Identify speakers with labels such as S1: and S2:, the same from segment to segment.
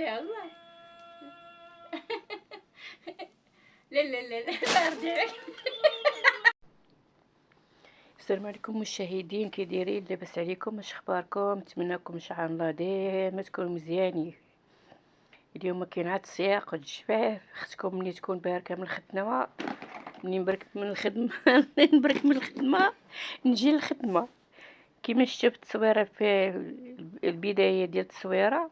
S1: عليها الله. لا لا لا لا ارجعي. السلام عليكم مشاهدين، كي دايرين؟ لاباس عليكم؟ اش اخباركم؟ نتمنىكم ان شاء الله ديما تكونوا مزيانين. اليوم كاين عاد السياق والجفاف، اختكم ملي تكون باركه من الخدمه، مني نبرك من الخدمه نبرك من الخدمه نجي للخدمه. كيما شفتوا التصويره في البدايه ديال التصويره،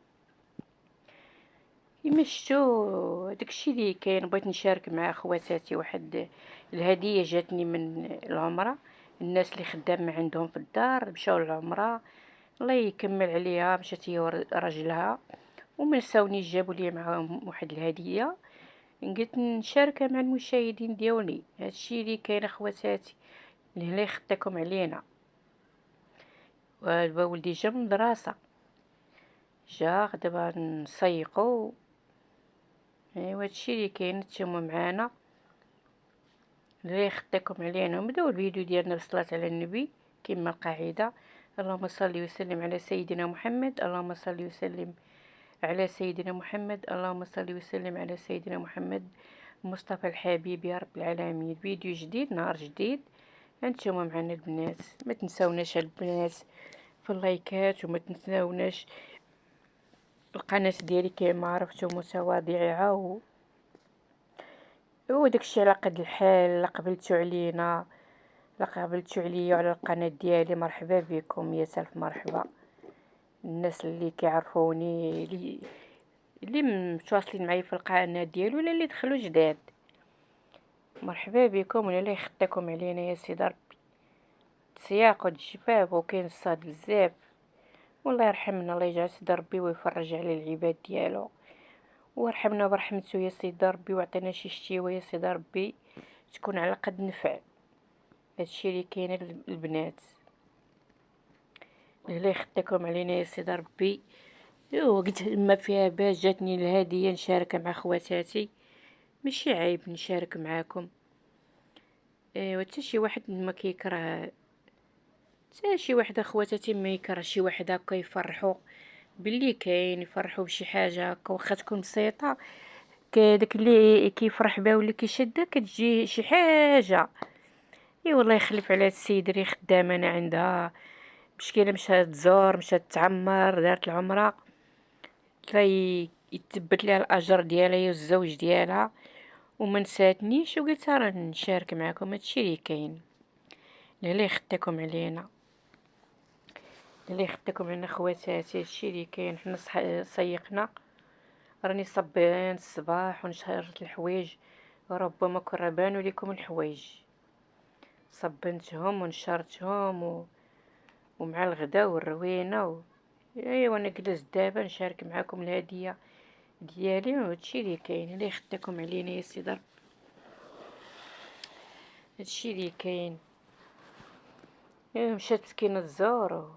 S1: كيما شفتوا داكشي اللي كاين. بغيت نشارك مع خواتاتي واحد الهديه جاتني من العمره. الناس اللي خدام عندهم في الدار مشاو للعمره، الله يكمل عليها، مشات هي وراجلها وما نساونيش جابوا لي معاهم واحد الهديه. قلت نشاركها مع المشاهدين ديالي. هادشي اللي كاين اخواتاتي، الله يخطيكم علينا. ودابا ولدي جا من المدرسه، جا دابا نسيقو. ايوا هادشي اللي كاين، نتوما معانا، الله يخطيكم علينا. نبداو الفيديو ديالنا بالصلاه على النبي كما القاعده. اللهم صل وسلم على سيدنا محمد، اللهم صل وسلم على سيدنا محمد، اللهم صل وسلم على سيدنا محمد مصطفى الحبيب يا رب العالمين. فيديو جديد، نهار جديد، انتم معنا البنات. ما تنساوناش البنات في اللايكات، وما تنساوناش القناه ديالي كما عرفتوا متواضعه وداكشي على قد الحال. لا قبلتو علينا، لا قبلتو عليا وعلى القناه ديالي، مرحبا بكم، يا سلف مرحبا. الناس اللي كيعرفوني، اللي متواصلين معايا في القناه ديالي، ولا اللي دخلوا جداد، مرحبا بكم. ولا يخطيكم علينا يا سيدي ربي. السياق والجفاف وكاين الصاد بزاف، والله يرحمنا، الله يجعل سيدي ربي ويفرج على العباد ديالو، ويرحمنا برحمته يا سيدي ربي، وعطينا شي شتيوه يا سيدي ربي تكون على قد نفع. هادشي اللي كاين البنات، الله يخطيكم علينا يا سيدي ربي. قلت ما فيها باش جاتني الهديه نشاركها مع خواتاتي، ماشي عيب نشارك معاكم. حتى شي واحد ما كيكره، حتى شي واحد اخواتاتي ما يكره شي واحد هكا يفرحوا باللي كاين، يفرحوا بشي حاجه هكا واخا تكون بسيطه. داك اللي كيفرح بها واللي كيشدها كتجي شي حاجه. اي والله يخلف على السيد اللي خدامه انا عندها، مشكله مشات تزور، مشات تعمر، دارت العمره، يتثبت ليها الاجر ديالها هي والزوج ديالها، وما نساتنيش وقلت راه نشارك معكم هادشي اللي كاين. الله يخطيكم علينا، الله يخطيكم علينا خواتاتي. هادشي اللي كاين. حنا سيقنا، راني صبان الصباح ونشرت الحوايج، ربما كون بانوا لكم الحوايج، صبنتهم ونشرتهم ومع الغدا والروينه ايوا انا جلست دابا نشارك معكم الهديه ديالي وهادشي اللي كاين. الله يخطيكم علينا يا سيدي ربي، هادشي اللي كاين. مشات مسكينه الزور.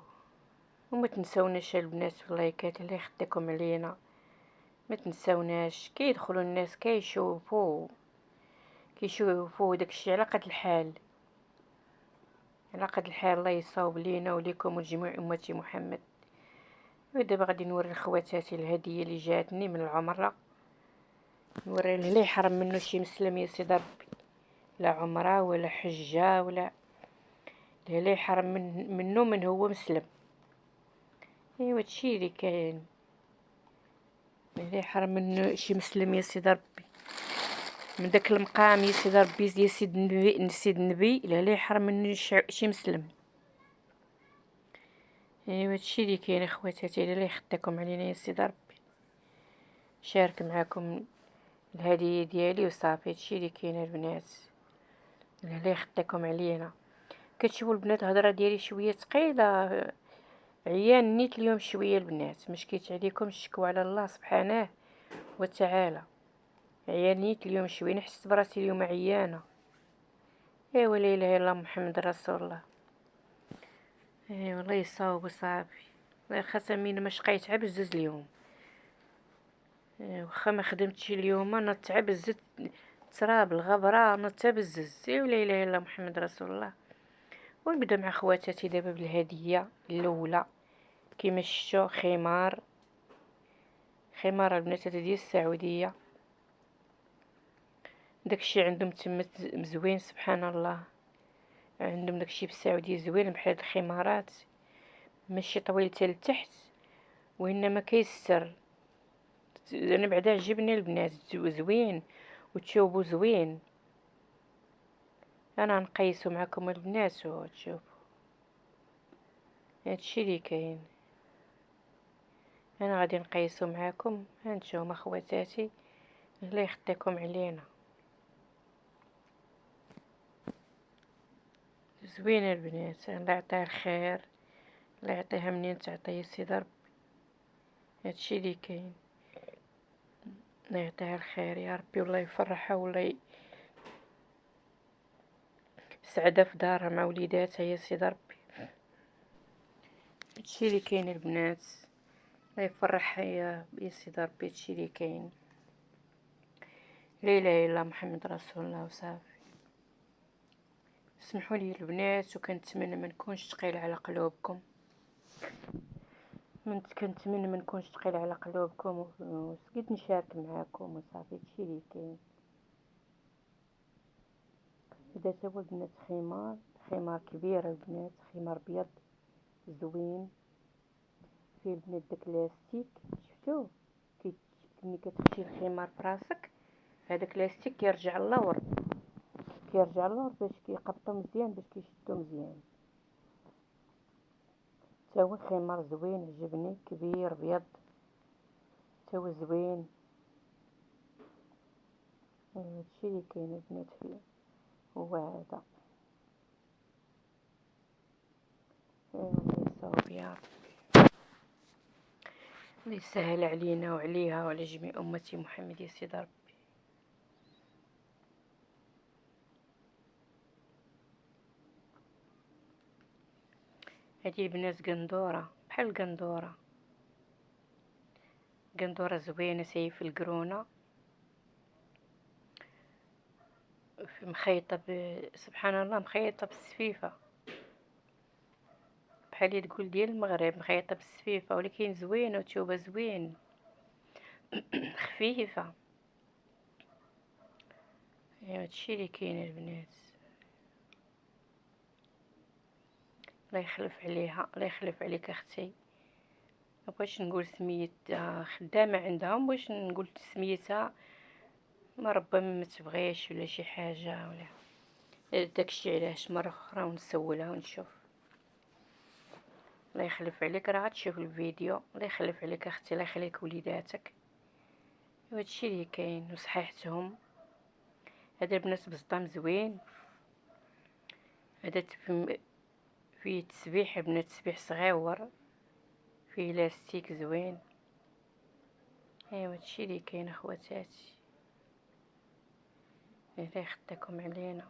S1: وما تنساوناش البنات في اللايكات، الله يخطيكم علينا. ما تنساوناش، كيدخلوا الناس كيشوفوا داكشي على قد الحال، على قد الحال. الله يصاوب لينا وليكم ولجميع امه محمد. ودابا غادي نوري لخواتاتي الهديه اللي جاتني من العمره، نوري لا يحرم منه شي مسلم يا سيدي ربي، لا عمره ولا حجه ولا لا يحرم منه من هو مسلم. ايوا هادشي اللي كاين، لا يحرم منه شي مسلم يا سيدي ربي، من داك المقام يا سيدي ربي، يا سيد النبي، سيد النبي، لا يحرم منه شي مسلم. ايوا هادشي اللي كاين اخواتاتي، الله يخطيكم علينا يا سيدي ربي. شارك معكم الهديه ديالي وصافي، هادشي اللي كاين البنات، الله يخطيكم علينا. كتشوفوا البنات الهضره ديالي شويه ثقيله، عيان نيت اليوم شويه البنات، مشكيت عليكم، الشكوى على الله سبحانه وتعالى. عيان نيت اليوم شويه، نحس براسي اليوم عيانه. ايوا لا اله الا الله محمد رسول الله. والله يصاوب صافي. الله خاصة من ما شقيت عبزز اليوم. واخا ما خدمتش اليوم انا تعبزت، تراب الغبره انا تبزز. ولا اله الا الله محمد رسول الله. ونبدا مع خواتاتي دابا بالهديه الاولى. كيما شفتوا خمار خمار البنات هذا ديال السعودية، داكشي عندهم تما مزوين سبحان الله. عندهم داكشي بالسعودية زوين بحال هاد الخمارات، ماشي طويل حتى لتحت وانما كيستر. انا بعدا عجبني البنات زوين وتشوبو زوين. انا نقيسو معكم البنات وتشوفوا هادشي اللي كاين. انا غادي نقيسو معاكم، هانتوما خواتاتي الله يخطيكم علينا. زوينه البنات، الله يعطيها الخير، الله يعطيها منين تعطي سيدي ربي. هادشي اللي كاين، الله يعطيها الخير يا ربي، والله يفرحها والله سعدة في دارها مع وليداتها يا سيدي ربي. هادشي اللي كاين البنات، الله يفرحها يا سيدي ربي. هادشي اللي كاين، لا اله الا محمد رسول الله وصافي. اسمحوا لي البنات، وكنتمنى ما نكونش ثقيل على قلوبكم، كنتمنى ما نكونش ثقيل على قلوبكم وسكيت نشارك معاكم وصافي. هادشي اللي كاين. هذا هو البنات خمار كبير البنات، خمار ابيض زوين فيه البنات داك لاستيك. شفتوه ملي كتخشي الخمار فراسك هذاك لاستيك كيرجع اللور، باش كيقبطو مزيان، باش كيشدو مزيان. تا هو خمار زوين عجبني، كبير ابيض تا هو زوين. هادشي اللي كاين البنات فيه هو هذا. الله يصاوب يا ربي، الله يسهل علينا وعليها وعلى جميع امتي محمد يا سيدي ربي. هذه البنات قندوره، بحال القندوره، قندوره زوينه سيف القرونه، مخيطه سبحان الله مخيطه بالسفيفه، بحال اللي تقول ديال المغرب مخيطه بالسفيفه، ولكن زوينه وتشوبها زوين خفيفه. هادشي اللي كاين البنات، الله يخلف عليها، الله يخلف عليك اختي. مبغيتش نقول سميت خدامه عندهم، باش نقول سميتها ما ربما ما تبغيش ولا شي حاجه ولا داكشي، علاش مره اخرى ونسولها ونشوف. الله يخلف عليك، راه غتشوف الفيديو. الله يخلف عليك اختي، الله يخليك وليداتك. هادشي اللي كاين وصحيحتهم. هذا البنات بزطام زوين، هذا فيه تسبيح بنات، تسبيح صغيور فيه لاستيك زوين. ايوا هادشي اللي كاين اخواتاتي، الله يخطيكم علينا.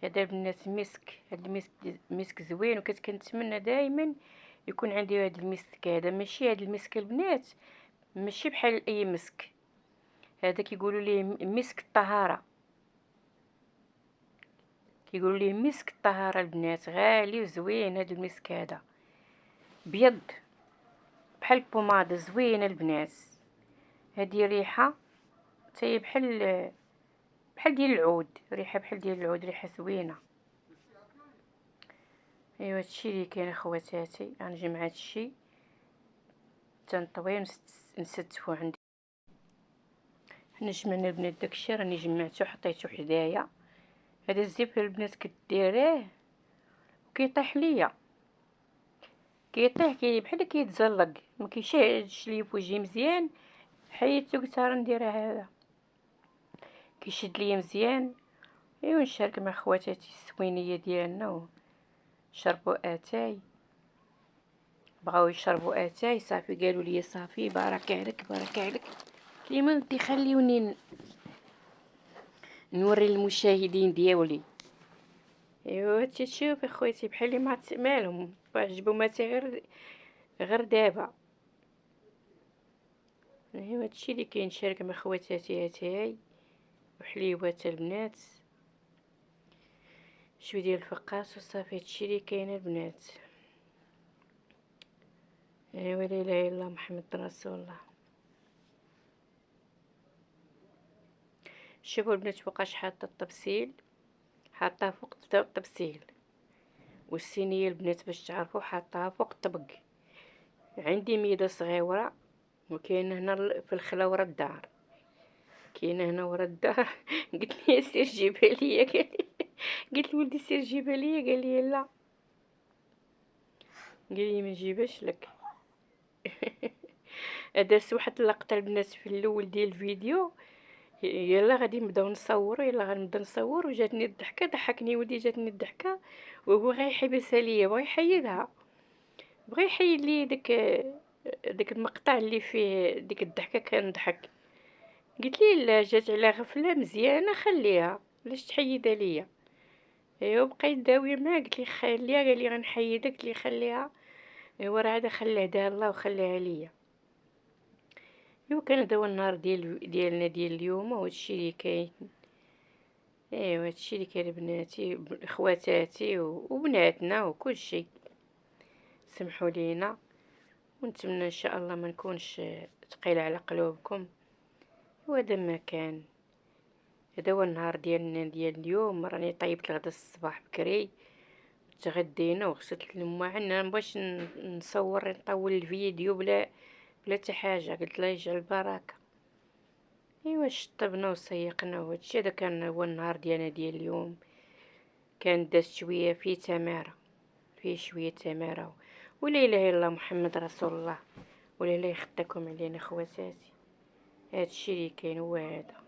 S1: هذا البنات مسك، هذا المسك مسك زوين، كنتمنى دائما يكون عندي هذا المسك. هذا ماشي هذا المسك البنات ماشي بحال اي مسك، هذا كيقولوا ليه مسك الطهاره، كيقولوا ليه مسك الطهاره البنات، غالي وزوين. هذا المسك هذا بيض بحال البوماده زوينه البنات. هذه ريحه تاهي بحال ديال العود، ريحه بحال ديال العود، ريحه زوينه. ايوا هادشي اللي كاين اخواتاتي، غنجمع هادشي تنطوي نستفو عندي. حنا جمعنا البنات داكشي راني جمعته حطيته حدايا. هذا الزيت البنات كديريه وكيطيح ليا، كيطيح بحال كيتزلق، ما كيشادش ليا فوجهي مزيان. حيدتو قلت راه نديرها هذا كيشد ليا مزيان. ايوا نشارك مع خواتاتي السوينيه ديالنا، شربوا اتاي، بغاو يشربوا اتاي صافي قالوا لي صافي بارك عليك بارك عليك. لما ودي خليوني نوري للمشاهدين ديالي. ايوا تشوف اخواتي بحال اللي ما مالهم عجبو ما غير دابا. ايوا هادشي اللي كاين، نشارك مع خواتاتي اتاي وحليوات البنات، شويه ديال الفقاس وصافي. هادشي اللي كاين البنات، ايوا لا اله الا الله محمد رسول الله. شوفوا البنات فوقاش حاطه الطبسيل، حاطاه فوق الطبسيل، والصينيه البنات باش تعرفوا حاطاها فوق الطبق. عندي ميده صغيره، وكاينه هنا في الخلا ورا الدار، كاينه هنا ورا الدار. قلت لي سير جيبها ليا، قال لي، قلت لولدي سير جيبها ليا، قال لي لا، قال لي ما نجيبهاش لك. دازت واحد اللقطه البنات في الاول ديال الفيديو، يلا غادي نبداو نصور، يلا غنبدا نصور، وجاتني الضحكه، ضحكني ولدي، جاتني الضحكه، وهو غيحبسها ليا، بغا يحيدها، بغا يحيد لي داك المقطع اللي فيه ديك الضحكه كنضحك. قلت لي لا، جات على غفله مزيانه، خليها، علاش تحيدها ليا؟ ايوا بقيت داويه معاه، قلت لي خليها، قال لي غنحيدها، قلت لي خليها. ايوا راه عاد خليه دار الله وخليها ليا. ايوا كان هذا هو النهار ديالنا ديال اليوم، وهادشي اللي كاين. ايوا هادشي اللي كاين بناتي، خواتاتي وبناتنا وكل شيء. سمحوا لينا، ونتمنى ان شاء الله ما نكونش ثقيله على قلوبكم. وهذا ما كان، هذا هو النهار ديالنا ديال اليوم. راني طيبت الغدا الصباح بكري، تغدينا وغسلت المواعن، مبغيتش نصور نطول الفيديو بلا حتى حاجه، قلت الله يجعل البركه. ايوا شطبنا وسيقنا، وهادشي هذا كان هو النهار ديالنا ديال اليوم. كان داز شويه فيه تماره، فيه شويه تماره، ولا اله الا الله محمد رسول الله، ولا لا يخطيكم علينا خواتاتي. هادشي اللي كاين هو هذا.